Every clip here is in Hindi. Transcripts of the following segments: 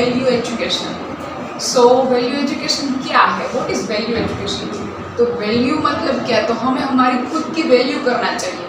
Value education. So value education क्या है? What is value education? तो वैल्यू मतलब क्या? तो हमें हमारी खुद की वैल्यू करना चाहिए।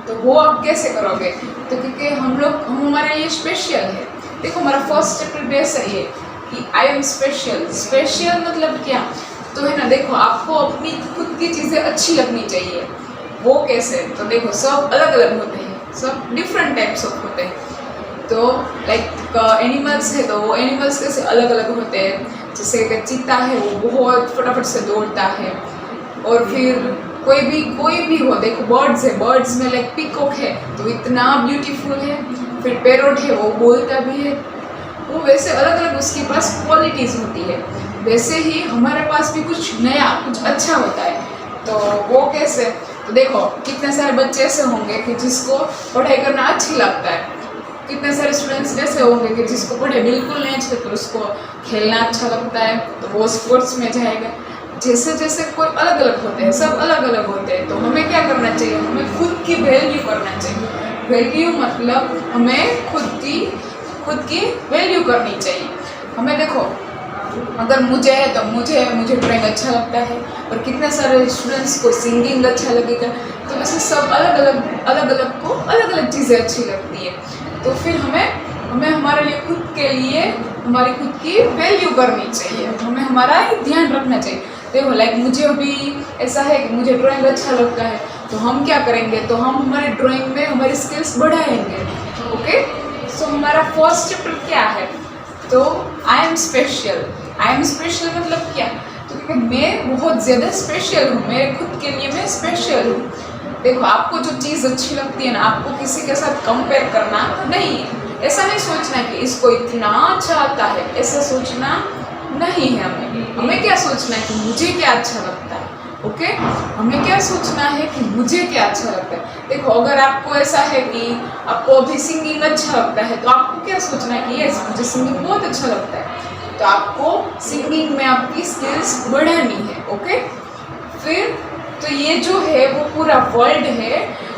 तो वो आप कैसे करोगे? तो क्योंकि हम हमारे लिए स्पेशल है। देखो हमारा फर्स्ट चैप्टर भी ऐसा ही है कि आई एम स्पेशल। स्पेशल मतलब क्या? तो है ना, देखो आपको अपनी खुद की चीज़ें अच्छी लगनी चाहिए। वो कैसे? तो देखो सब अलग अलग होते हैं, सब डिफरेंट टाइप्स ऑफ होते हैं। तो लाइक एनिमल्स है तो वो एनिमल्स कैसे अलग अलग होते हैं। जैसे कि चीता है वो बहुत फटाफट से दौड़ता है। और फिर कोई भी हो, देखो बर्ड्स है, बर्ड्स में लाइक पीकॉक है तो इतना ब्यूटीफुल है। फिर पैरोट है वो बोलता भी है। वो वैसे अलग अलग उसके पास क्वालिटीज़ होती है। वैसे ही हमारे पास भी कुछ नया कुछ अच्छा होता है। तो वो कैसे? तो देखो कितने सारे बच्चे ऐसे होंगे कि जिसको पढ़ाई करना अच्छी लगता है। कितने सारे स्टूडेंट्स ऐसे होंगे कि जिसको पढ़ाई बिल्कुल नहीं अच्छी लगती, उसको खेलना अच्छा लगता है तो वो स्पोर्ट्स में जाएगा। जैसे जैसे कोई अलग अलग होते हैं, सब अलग अलग होते हैं। तो हमें क्या करना चाहिए? हमें खुद की वैल्यू करना चाहिए। वैल्यू मतलब हमें खुद की वैल्यू करनी चाहिए। हमें देखो अगर मुझे है तो मुझे ड्राइंग अच्छा लगता है और कितने सारे स्टूडेंट्स को सिंगिंग अच्छा लगेगा। तो वैसे सब अलग अलग को अलग अलग चीज़ें अच्छी लगती है। तो फिर हमें हमारे लिए खुद के लिए हमारी खुद की वैल्यू करनी चाहिए। हमें हमारा ध्यान रखना चाहिए। देखो लाइक मुझे अभी ऐसा है कि मुझे ड्राइंग अच्छा लगता है तो हम क्या करेंगे? तो हम हमारी ड्राइंग में हमारी स्किल्स बढ़ाएंगे। ओके, सो हमारा फर्स्ट चैप्टर क्या है? तो I am special. I am special मतलब क्या? तो क्योंकि मैं बहुत ज़्यादा स्पेशल हूँ, मेरे खुद के लिए मैं स्पेशल हूँ। देखो आपको जो चीज़ अच्छी लगती है ना, आपको किसी के साथ कंपेयर करना नहीं है। ऐसा नहीं सोचना कि इसको इतना अच्छा आता है, ऐसा सोचना नहीं है। हमें क्या सोचना है कि मुझे क्या अच्छा लगता है। ओके, हमें क्या सोचना है कि मुझे क्या अच्छा लगता है। देखो अगर आपको ऐसा है कि आपको अभी सिंगिंग अच्छा लगता है तो आपको क्या सोचना है कि यस मुझे सिंगिंग बहुत अच्छा लगता है। तो आपको सिंगिंग में आपकी स्किल्स बढ़ानी है। ओके, फिर तो ये जो है वो पूरा वर्ल्ड है,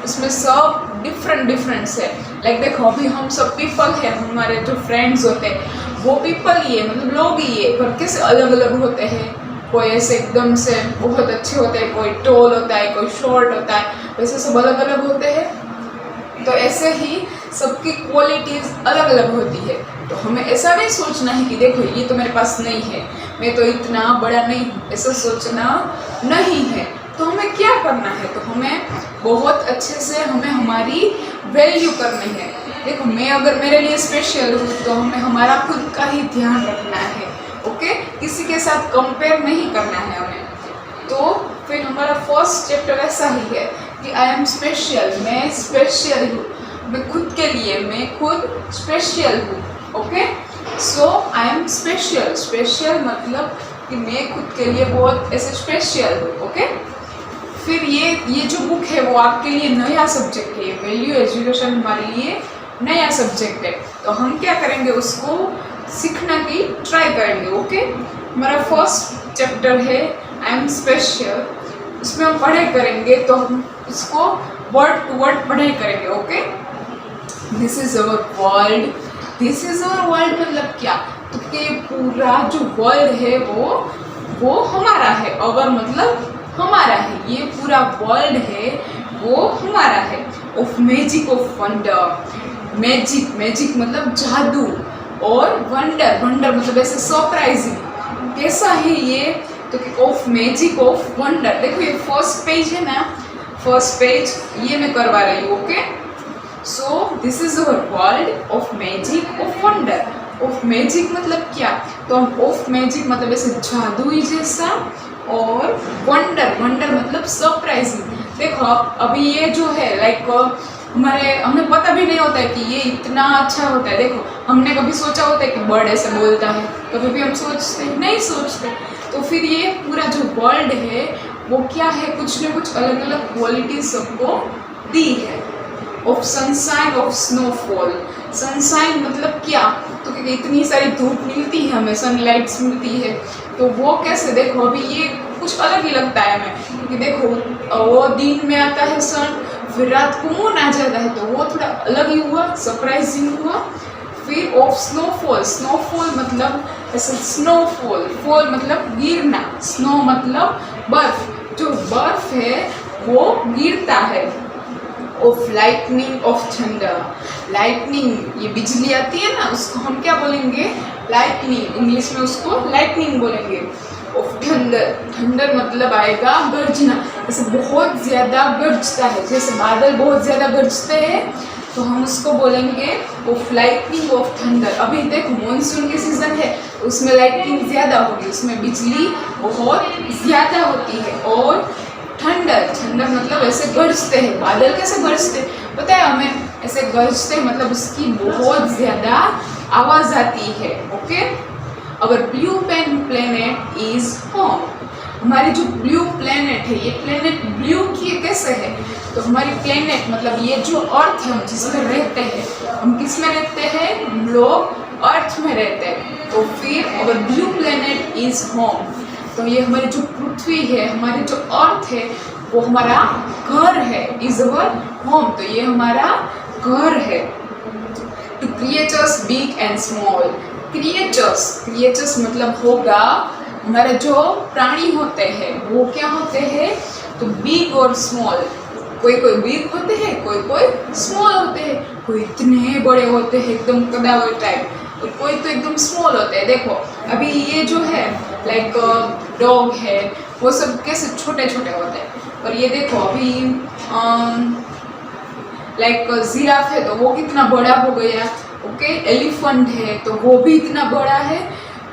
उसमें सब डिफरेंट है। लाइक देखो अभी हम सब पीपल हैं, हमारे जो फ्रेंड्स होते हैं वो पीपल ही है, मतलब लोग ही है, पर कैसे अलग अलग होते हैं। कोई ऐसे एकदम से बहुत अच्छे होते हैं, कोई टॉल होता है, कोई शॉर्ट होता है, वैसे सब अलग अलग होते हैं। तो ऐसे ही सबकी क्वालिटीज़ अलग अलग होती है। तो हमें ऐसा नहीं सोचना है कि देखो ये तो मेरे पास नहीं है, मैं तो इतना बड़ा नहीं हूँ, ऐसा सोचना नहीं है। तो हमें क्या करना है? तो हमें बहुत अच्छे से हमें हमारी वैल्यू करनी है। देखो मैं अगर मेरे लिए स्पेशल हूँ तो हमें हमारा खुद का ही ध्यान रखना है। ओके, किसी के साथ कंपेयर नहीं करना है हमें। तो फिर हमारा फर्स्ट चैप्टर ऐसा ही है कि आई एम स्पेशल, मैं स्पेशल हूँ, मैं खुद के लिए मैं खुद स्पेशल हूँ। Okay, so I am special. Special मतलब कि मैं खुद के लिए बहुत ऐसे स्पेशल हूँ। ओके, फिर ये जो बुक है वो आपके लिए नया सब्जेक्ट है। वैल्यू एजुकेशन हमारे लिए नया सब्जेक्ट है। तो हम क्या करेंगे? उसको सीखना की ट्राई करेंगे। ओके, हमारा फर्स्ट चैप्टर है आई एम स्पेशल, उसमें हम पढ़ाई करेंगे तो हम उसको वर्ड टू वर्ड पढ़ाई करेंगे। Okay, this is our world. This is our world मतलब क्या? तो कि पूरा जो वर्ल्ड है वो हमारा है। अवर मतलब हमारा है, ये पूरा वर्ल्ड है वो हमारा है। Of magic, of wonder. Magic मतलब जादू, और वंडर मतलब ऐसे सरप्राइजिंग। कैसा है ये? तो कि ऑफ मैजिक, ऑफ वंडर। देखो ये फर्स्ट पेज है ना, फर्स्ट पेज ये मैं करवा रही हूँ। Okay, so this is our world of magic, of wonder. Of magic मतलब क्या? तो हम ऑफ मैजिक मतलब ऐसे जादुई जैसा, और वंडर मतलब सरप्राइजिंग। देखो अभी ये जो है लाइक हमें पता भी नहीं होता है कि ये इतना अच्छा होता है। देखो हमने कभी सोचा होता है कि बर्ड ऐसे बोलता है? कभी भी हम सोचते नहीं सोचते। तो फिर ये पूरा जो वर्ल्ड है वो क्या है? कुछ न कुछ अलग अलग क्वालिटी सबको दी है। Of sunshine, of snowfall. Sunshine मतलब क्या? तो क्योंकि इतनी सारी धूप मिलती है हमें, सनलाइट्स मिलती है, तो वो कैसे? देखो अभी ये कुछ अलग ही लगता है हमें, क्योंकि देखो वो दिन में आता है सन, फिर रात को मून आ जाता है, तो वो थोड़ा अलग ही हुआ, सरप्राइजिंग हुआ। फिर ऑफ स्नोफॉल, स्नोफॉल मतलब ऐसे स्नोफॉल, फॉल मतलब गिरना, स्नो मतलब बर्फ, जो बर्फ है वो गिरता है। Of lightning, of thunder, lightning ये बिजली आती है ना, उसको हम क्या बोलेंगे, लाइटनिंग, इंग्लिश में उसको लाइटनिंग बोलेंगे। ऑफ थंडर, थंडर मतलब आएगा गर्जना, जैसे बहुत ज़्यादा गरजता है, जैसे बादल बहुत ज़्यादा गरजते हैं तो हम उसको बोलेंगे ऑफ लाइटनिंग, ऑफ थंडर। अभी देखो मॉनसून के सीज़न है, उसमें लाइटनिंग ज़्यादा होगी, उसमें बिजली बहुत ज़्यादा होती है। और थंडर, थंडर मतलब ऐसे गरजते हैं, बादल कैसे गरजते पता है हमें, ऐसे गरजते मतलब उसकी बहुत ज़्यादा आवाज़ आती है। Okay, our blue planet is home, हमारी जो ब्लू प्लेनेट है, ये प्लेनेट ब्लू की कैसे है, तो हमारी प्लेनेट मतलब ये जो अर्थ है हम जिसमें रहते हैं, हम किस में रहते हैं, लोग अर्थ में रहते हैं। तो फिर अवर ब्लू प्लेनेट इज होम, तो ये हमारी जो पृथ्वी है, हमारी जो अर्थ है वो हमारा घर है, इज अवर होम, तो ये हमारा घर है। To creatures big and small, creatures, creatures मतलब होगा हमारे जो प्राणी होते हैं वो क्या होते हैं, तो बिग और स्मॉल, कोई कोई बिग होते हैं, कोई कोई स्मॉल होते हैं, कोई इतने बड़े होते हैं एकदम कदावर टाइप, और कोई तो एकदम स्मॉल होते हैं। देखो अभी ये जो है लाइक डॉग है वो सब कैसे छोटे छोटे होते हैं, और ये देखो अभी लाइक जिराफ है तो वो कितना बड़ा हो गया। ओके, एलिफेंट है तो वो भी इतना बड़ा है।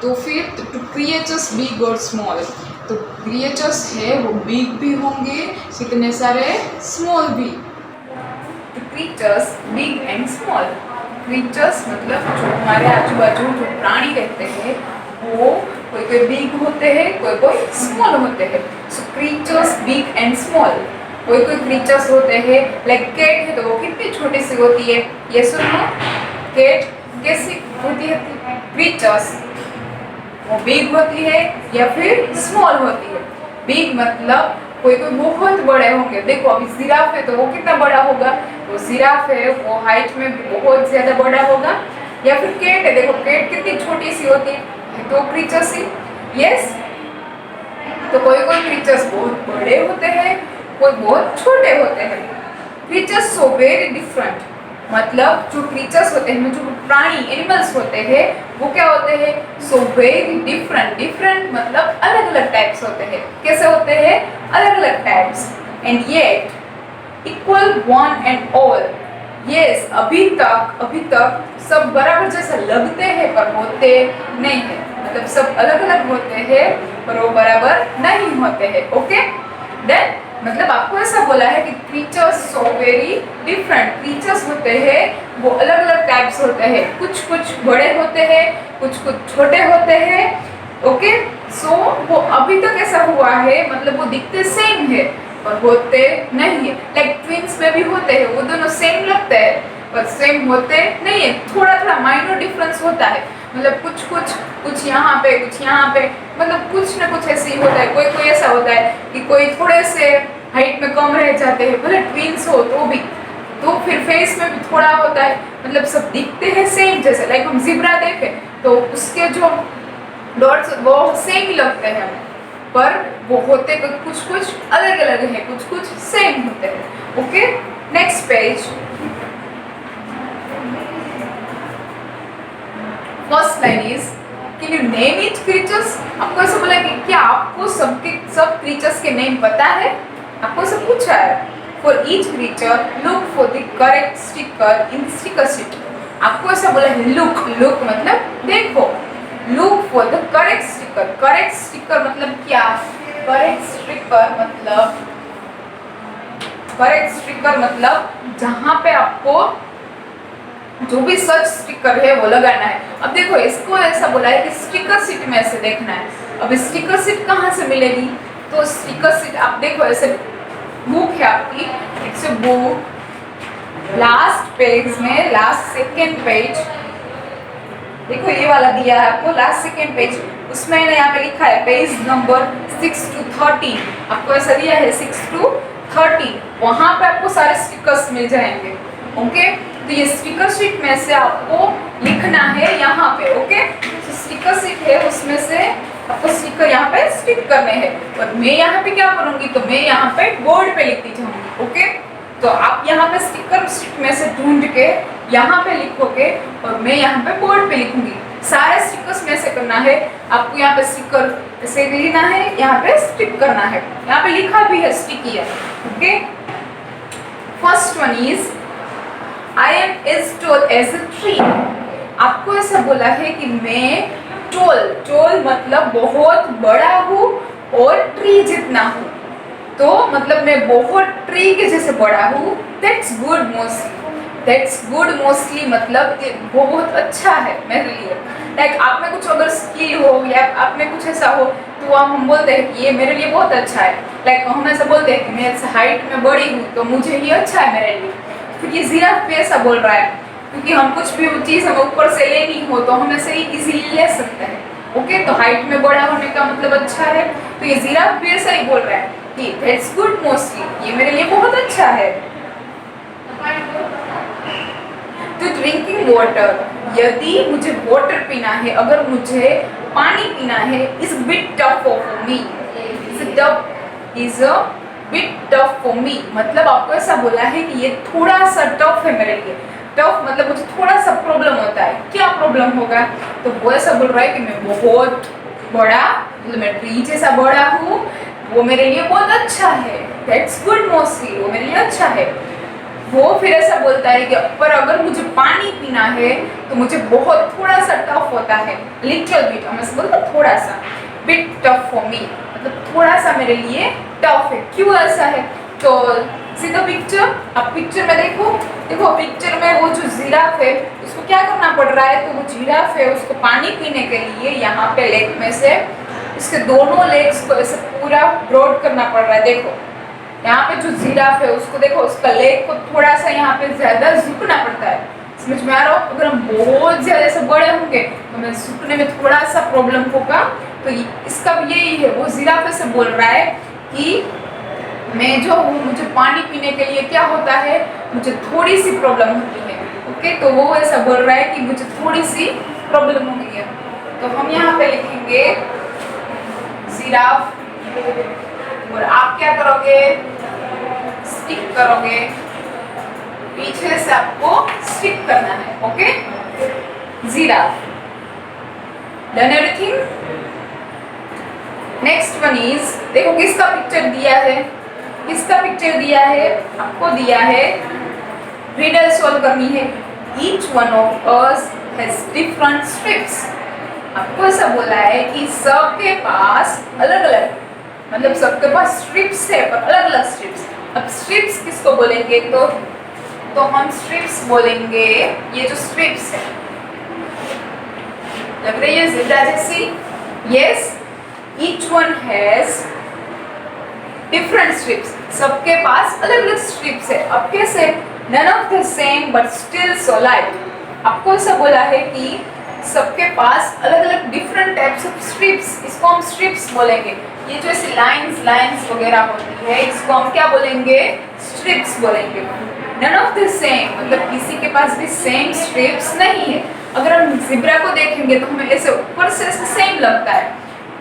तो फिर टू क्रिएचर्स बिग और स्मॉल, तो क्रिएचर्स है वो बिग भी होंगे, कितने सारे स्मॉल भी। To creatures big and small, creatures मतलब जो हमारे आजू बाजू जो प्राणी रहते हैं वो कोई कोई बिग होते हैं, कोई कोई स्मॉल होते हैं। सो क्रिएचर्स बिग एंड स्मॉल, कोई कोई क्रिएचर्स होते हैं लाइक कैट है तो वो कितनी छोटी सी होती है, ये सुनो, कैट कैसी होती है, क्रिएचर्स वो बिग होती है या फिर स्मॉल होती है। बिग मतलब कोई कोई बहुत बड़े होंगे, देखो अभी जिराफ है तो वो कितना बड़ा होगा, वो जिराफ है वो हाइट में बहुत ज्यादा बड़ा होगा। या फिर कैट है, देखो कैट कितनी छोटी सी होती है, तो क्रीचर्स ही, यस। तो कोई कोई क्रीचर्स बहुत बड़े होते हैं, कोई बहुत छोटे होते हैं। क्रीचर्स सो वेरी डिफरेंट, मतलब जो क्रीचर्स होते हैं, जो प्राणी एनिमल्स होते हैं वो क्या होते हैं, सो वेरी डिफरेंट, डिफरेंट मतलब अलग अलग टाइप्स होते हैं। कैसे होते हैं, अलग अलग types. And yet equal one and all, yes अभी तक सब बराबर जैसा लगते हैं पर होते नहीं है, मतलब सब अलग अलग होते हैं पर वो बराबर नहीं होते हैं। ओके देन मतलब आपको ऐसा बोला है कि creatures so very different, creatures होते हैं वो अलग अलग टाइप्स होते हैं, कुछ कुछ बड़े होते हैं, कुछ कुछ छोटे होते हैं। ओके सो वो अभी तक ऐसा हुआ है, मतलब वो दिखते सेम है पर होते नहीं है। लाइक ट्विंस में भी होते हैं, वो दोनों सेम लगते हैं पर सेम होते नहीं है, थोड़ा थोड़ा माइनर डिफरेंस होता है, मतलब कुछ यहाँ पे कुछ यहाँ पे, मतलब कुछ ना कुछ ऐसे ही होता है। कोई कोई ऐसा होता है कि कोई थोड़े से हाइट में कम रह जाते हैं, भले ट्विंस हो तो भी, तो फिर फेस में भी थोड़ा होता है, मतलब सब दिखते हैं सेम जैसे। लाइक हम जिब्रा देखें तो उसके जो डॉट्स वो सेम ही लगते हैं पर वो होते कुछ कुछ अलग अलग है, कुछ कुछ सेम होते हैं। Okay next page, first line is can you name it creatures. आपको ऐसा बोला कि क्या आपको सब क्रीचर्स के नेम पता है, आपको सब पूछा है। For each creature look for the correct sticker in sticker sheet, आपको ऐसा बोला है लुक, लुक मतलब देखो, look for the correct sticker, correct sticker मतलब क्या, करेक्ट स्टिकर मतलब जहाँ पे आपको जो भी सर्च स्टिकर है वो लगाना है। अब देखो इसको ऐसा बोला है कि स्टिकर शीट में ऐसे देखना है। अब स्टिकर शीट कहाँ से मिलेगी, तो स्टिकर शीट आप देखो ऐसे बुक है आपकी, it's a book, last page में लास्ट सेकेंड पेज, देखो ये वाला दिया है आपको लास्ट सेकेंड पेज, उसमें यहाँ पे लिखा है पेज नंबर 6 to 13, आपको ऐसा दिया है 6 to 13, वहाँ पे आपको सारे स्टिकर्स मिल जाएंगे। ओके तो ये स्टिकर शीट में से आपको लिखना है यहाँ पे। ओके, तो स्टिकर शीट है, उसमें से आपको स्टिकर यहाँ पे स्टिक करने हैं। और मैं यहाँ पे क्या करूंगी, तो मैं यहाँ पे बोर्ड पे लिखती जाऊंगी। ओके, तो आप यहाँ पे स्टिकर शीट में से ढूंढ के यहाँ पे लिखोगे और मैं यहाँ पे बोर्ड पे लिखूंगी। सारे स्टिकर्स में से करना है आपको। यहाँ पे स्टिकर ऐसे लेना है, यहाँ पे स्टिक करना है। यहाँ पे लिखा भी है, स्टिकी है। Okay, first one is I am as tall as a tree। आपको ऐसा बोला है कि मैं टोल मतलब बहुत बड़ा हूँ और ट्री जितना हूँ। तो मतलब मैं बहुत ट्री के जैसे बड़ा हूँ। That's good mostly मतलब वो बहुत अच्छा है मेरे लिए। लाइक आप में कुछ अगर स्किल हो या आप में कुछ ऐसा हो तो हम बोलते हैं कि ये मेरे लिए बहुत अच्छा है। लाइक हम ऐसा बोलते हैं कि मैं ऐसा हाइट में बड़ी हूँ तो मुझे ये अच्छा है मेरे लिए। फिर ये जिराफ भी ऐसा बोल रहा है, क्योंकि हम कुछ भी चीज़ हमें ऊपर से लेनी हो तो हम ऐसे ही इजीली ले सकते हैं। ओके, तो हाइट में बड़ा होने का मतलब अच्छा है। तो ये जिराफ भी ऐसा ही बोल रहा है कि दैट्स गुड मोस्टली, ये मेरे लिए बहुत अच्छा है। तो ड्रिंकिंग वाटर, यदि मुझे वाटर पीना है, अगर मुझे पानी पीना है, is bit tough for me. Is a bit tough for me मतलब आपको ऐसा बोला है कि ये थोड़ा सा टफ है मेरे लिए। टफ मतलब मुझे थोड़ा सा प्रॉब्लम होता है। क्या प्रॉब्लम होगा, तो वो ऐसा बोल रहा है कि मैं बहुत बड़ा, मतलब मैं ट्री जैसा बड़ा हूँ, वो मेरे लिए बहुत अच्छा है। दैट्स गुड मोस्टली, वो मेरे लिए अच्छा है। वो फिर ऐसा बोलता है कि पर अगर मुझे पानी पीना है तो मुझे बहुत थोड़ा सा टफ होता है। लिटिल बिट, हम ऐसा बोलते हैं थोड़ा सा। बिट टफ फॉर मी मतलब थोड़ा सा मेरे लिए टफ है। क्यों ऐसा है, तो सी द पिक्चर। अब पिक्चर में देखो पिक्चर में वो जो जिराफ है उसको क्या करना पड़ रहा है, तो वो जिराफ है उसको पानी पीने के लिए यहाँ पे लेग में से उसके दोनों लेग्स को ऐसे पूरा ब्रॉड करना पड़ रहा है। देखो यहाँ पे जो जिराफ है उसको देखो, उसका लेग को थोड़ा सा यहाँ पे ज्यादा झुकना पड़ता है। समझ में आ रहा हो, अगर हम बहुत ज्यादा से बड़े होंगे तो हमें झुकने में थोड़ा सा प्रॉब्लम होगा। तो इसका भी यही है, वो जिराफ से बोल रहा है कि मैं जो हूँ, मुझे पानी पीने के लिए क्या होता है, मुझे थोड़ी सी प्रॉब्लम होती है। ओके, तो वो ऐसा बोल रहा है कि मुझे थोड़ी सी प्रॉब्लम हो गई है। तो हम यहाँ पे लिखेंगे जिराफ, और आप क्या करोगे, स्टिक करोगे, पीछे से आपको स्टिक करना है। Okay, giraffe. Done everything. Next one is, देखो किसका पिक्चर दिया है, आपको दिया है रिडल सॉल्व करनी है। Each one of us has different strips. आपको ऐसा बोला है कि सबके पास अलग अलग, मतलब सबके पास स्ट्रिप्स है पर अलग अलग स्ट्रिप्स। अब स्ट्रिप्स किसको बोलेंगे, तो हम स्ट्रिप्स बोलेंगे ये जो स्ट्रिप्स है, लग रही है ज़ेब्रा जैसी। Yes, each one has different stripes, सबके पास अलग अलग स्ट्रिप्स है। अब कैसे, none of the same but still so like. आपको ऐसा बोला है कि सबके पास अलग अलग डिफरेंट टाइप्स ऑफ स्ट्रिप्स, इसको हम स्ट्रिप्स बोलेंगे। ये जो ऐसी लाइंस वगैरह होती है इसको हम क्या बोलेंगे, स्ट्रिप्स बोलेंगे। नन ऑफ द सेम मतलब किसी के पास भी सेम स्ट्रिप्स नहीं है। अगर हम ज़ेब्रा को देखेंगे तो हमें ऐसे ऊपर से सेम लगता है,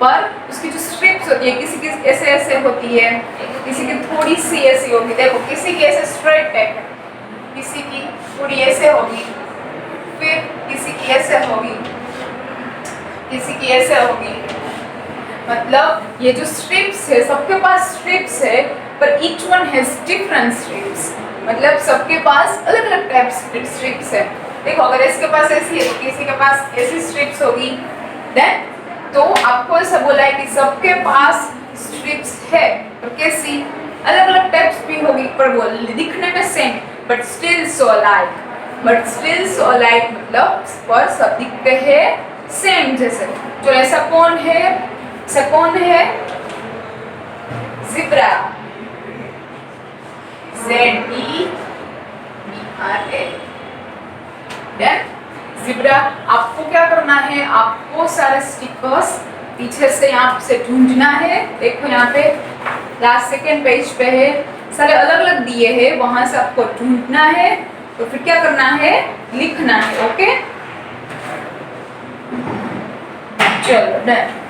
पर उसकी जो स्ट्रिप्स होती है किसी की ऐसे ऐसे होती है, किसी की थोड़ी सी ऐसी होगी। देखो किसी की ऐसे स्ट्रेट टाइप है, किसी की थोड़ी ऐसे होगी, फिर किसी की ऐसे होगी, किसी की ऐसे होगी। मतलब ये जो स्ट्रिप्स है, सबके पास स्ट्रिप्स है पर each one has different strips, मतलब सबके पास अलग अलग टाइप स्ट्रिप्स है। देखो अगर इसके पास ऐसी है तो किसी के पास ऐसी स्ट्रिप्स होगी। देन तो आपको ऐसा बोला है कि सबके पास स्ट्रिप्स है और कैसी अलग अलग टाइप्स भी होगी, पर वो दिखने में same but still so like. मतलब पर सब दिखते हैं सेम जैसे। तो ऐसा कौन है, ज़ेब्रा, ZEBRA। ज़ेब्रा। आपको क्या करना है, आपको सारे स्टिकर्स पीछे से यहाँ से ढूंढना है। देखो यहाँ पे लास्ट सेकेंड पेज पे है, सारे अलग अलग दिए हैं, वहां से आपको ढूंढना है। तो फिर क्या करना है, लिखना है। ओके, ચલો ડન.